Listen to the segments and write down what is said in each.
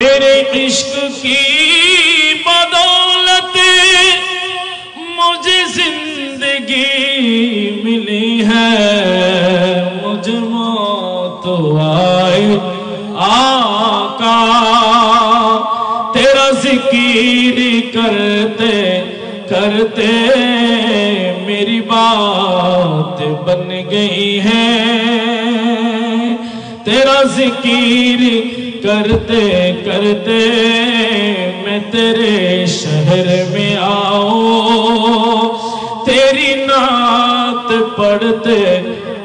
تیرے عشق کی بدولت مجھے زندگی ملی ہے، مجھ موت آئی آقا تیرا ذکر کرتے کرتے میری بات بن گئی ہے، تیرا ذکر کرتے کرتے میں تیرے شہر میں آؤں، تیری نعت پڑھتے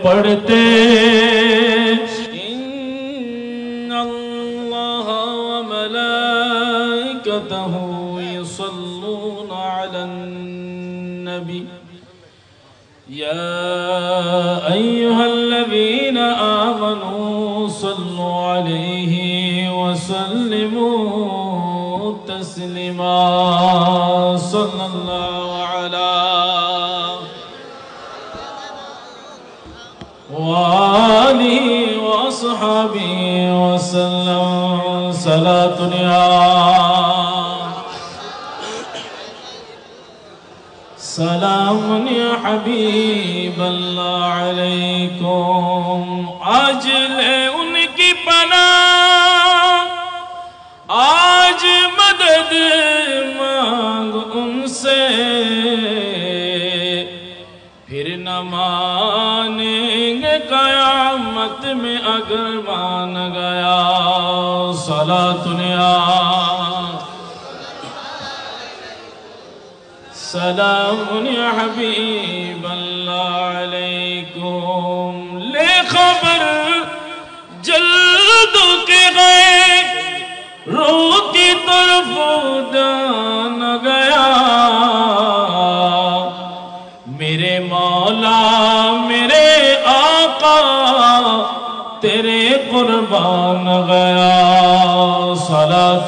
پڑھتے ان اللہ وملائکتہ یصلون علی النبی یا ایہا الذین آمنوا صلوا علیہ وسلموا تسلیما صلی اللہ علیہ وآلہ وصحبہ وسلم صلاة سلام یا حبیب اللہ علیکم، آج لے ان کی پناہ، آج مدد مانگ ان سے، پھر نہ مانیں گے قیامت میں اگر مان گیا، صلاۃ سلام یا حبیب اللہ علیکم، لے خبر جلد کے گئے روح کی طرف جان گیا، میرے مولا میرے آقا تیرے قربان گیا، صلاۃ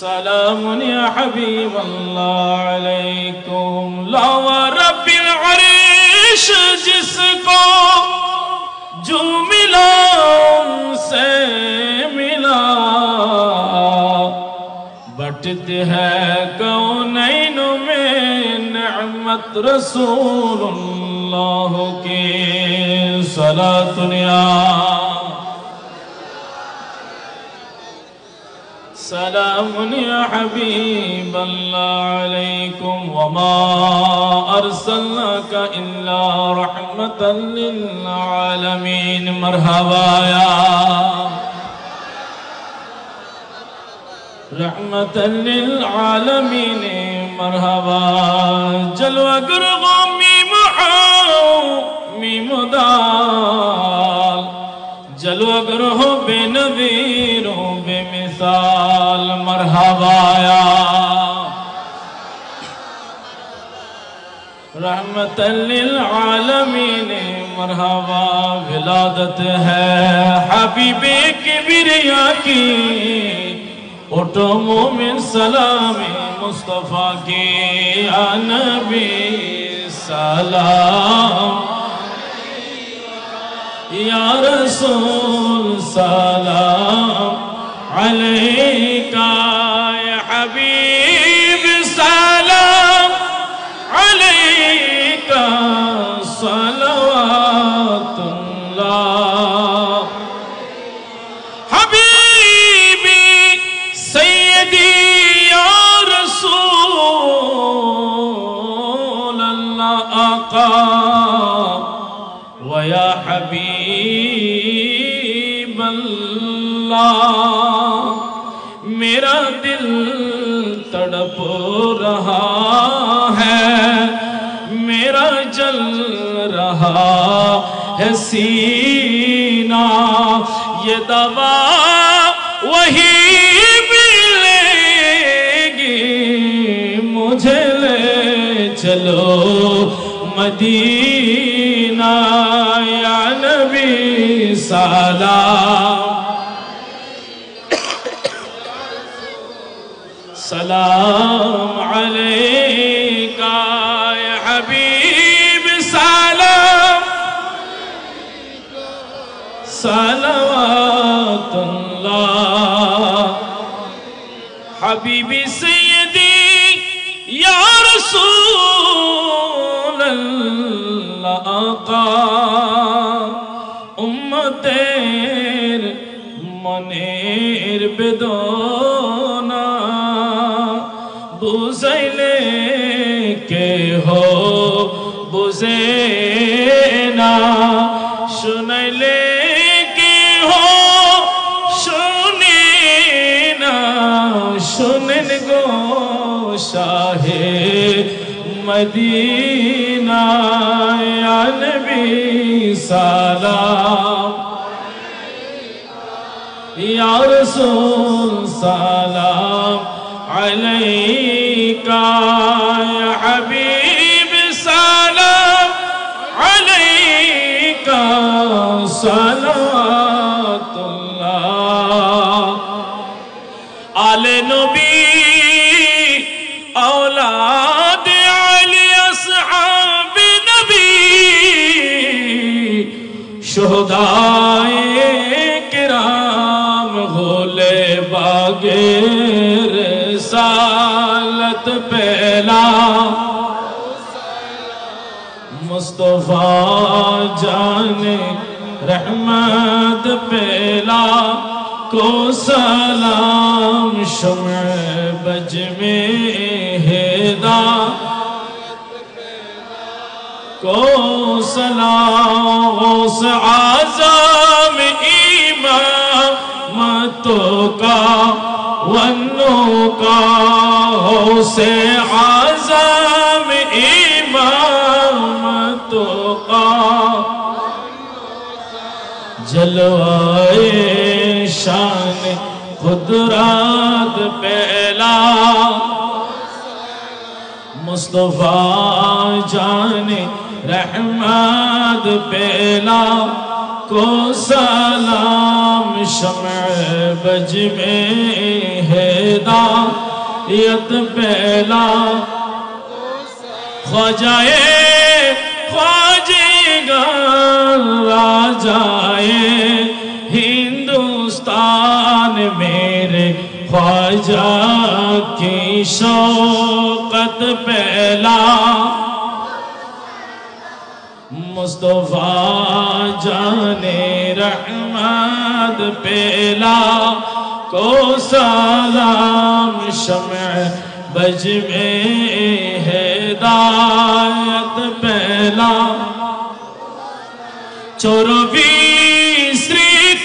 سلام یا حبیب اللہ علیکم، لا ورب العرش جس کو جو ملا ان سے ملا، بٹتے ہے کونین میں نعمت رسول اللہ کی، صلاۃ سلام یا حبیب اللہ علیکم، وما ارسلناک الا رحمتا للعالمین، مرحبا یا رحمتا للعالمین، مرحبا جلوہ گرغو میم حاؤ میم دال، جلوہ گرہو بے نظیر و بے مثال، مرحبا یا رحمت للعالمین، مرحبا ولادت ہے حبیب کبریا کی، اٹھو مومن سلامی مصطفیٰ کی، یا نبی سلام یا رسول سلام علیکہ، یا حبیب سلام علیکہ، صلوات اللہ حبیبی سیدی یا رسول اللہ آقا ویا حبیب اللہ، میرا دل تڑپ رہا ہے، میرا جل رہا ہے سینہ، یہ دوا وہی ملے گی، مجھے لے چلو مدینہ، یا نبی سلام سلام علیکہ، یا حبیب سلام صلوات اللہ حبیبی سیدی یا رسول اللہ آقا امتیر منیر بدونا بوزیلے کے ہو بوزینا شنیلے کے ہو شنینا شنن گو شاہ مدینہ یا نبی سلام یا رسول سلام علیکہ یا حبیب سلام علیکہ صلوات اللہ آل نبی اولاد علی اصحاب نبی شہدائے کرام غلے باغ رسالت پہلا مصطفیٰ جان رحمت پہلا کو سلام شمع بج میں ہدا کو سلام غوث اعظم امامتوں کا ونوں کا غوث اعظم امامتوں کا جلوائے شان قدرت پہلا مصطفیٰ جان رحمت پہلا کو سلام شمع بج میں ہدایت پہلا خواجائے خواجگان راجائے ہندوستان میرے خواجہ کی شوقت پہلا مصطفیٰ جان رحمت پہلا کو سلام شمع بج میں ہدایت پہلا 24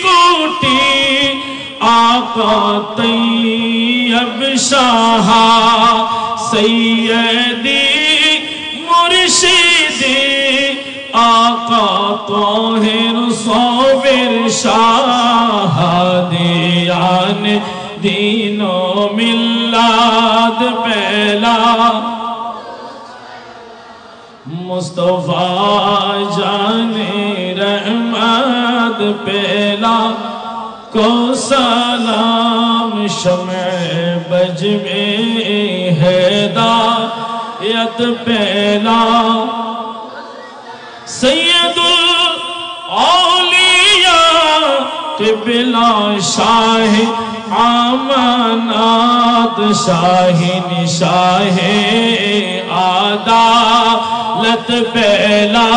کوٹی آقا طیب شاہ سیدی مرشدی آقا طاہر صابر شاہ دیان دین و ملاد پہلا مصطفیٰ جان رحمت پہلا کو سلام شمع بج میں ہدایت پہلا سید الاولیاء قبلہ شاہ امانات شاہین شاہ عدالت پہلا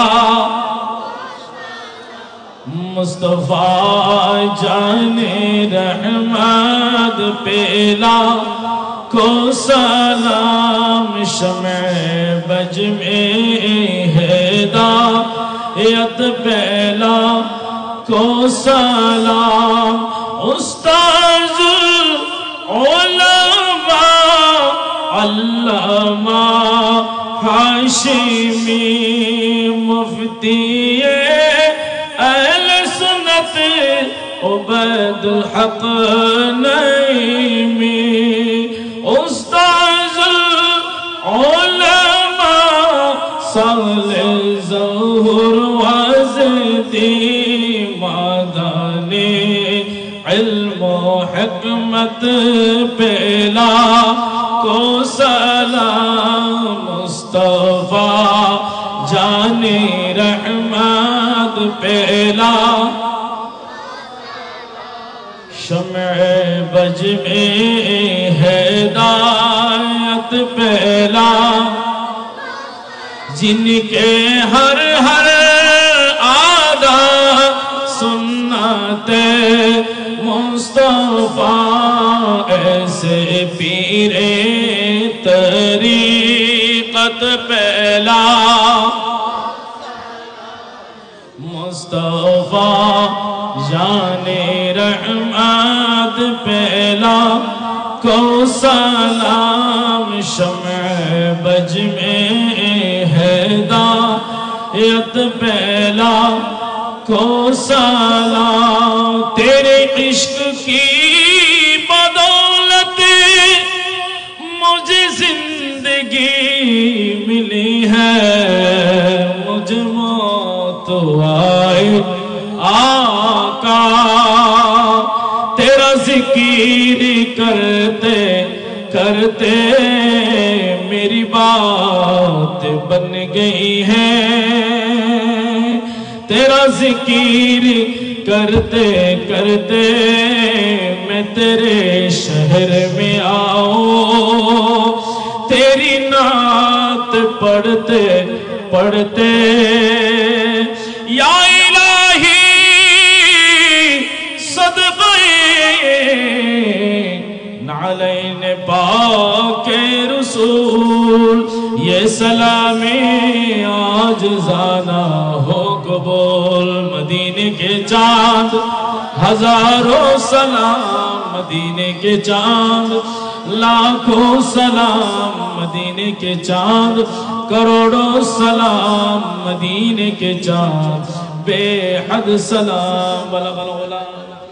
مصطفیٰ جان رحمت پہلا کو سلام شمع بج میں ہدایت پہلا کو سلام استاذ العلماء علامہ ہاشمی مفتی اہل سنت عبید الحق نعیمی استاذ العلماء صالح ظہور وزدی مدنی علم و حکمت پہلا کو سلام مصطفیٰ جان رحمت پہلا شمع بج میں ہدایت پھیلا جن کے ہر ہر آدھا سنت مصطفیٰ ایسے پیر طریقت پھیلا مصطفیٰ جان رحمت پھیلا کو سلام شمع بج میں ہدایت پھیلا کو سلام تیرے عشق کی بدولت مجھے زندگی ملی ہے مجھ موت آئے آقا تیرا ذکر کرتے کرتے میری بات بن گئی ہے تیرا ذکر کرتے کرتے میں تیرے شہر میں آؤں تیری نعت پڑھتے پڑھتے یا الہی صدقے نعلین پاک رسول یہ سلامی آج زانا ہو قبول مدینے کے چاند ہزاروں سلام مدینے کے چاند لاکھوں سلام مدینے کے چاند کروڑوں سلام مدینے کے چاند بے حد سلام بلغ الغلام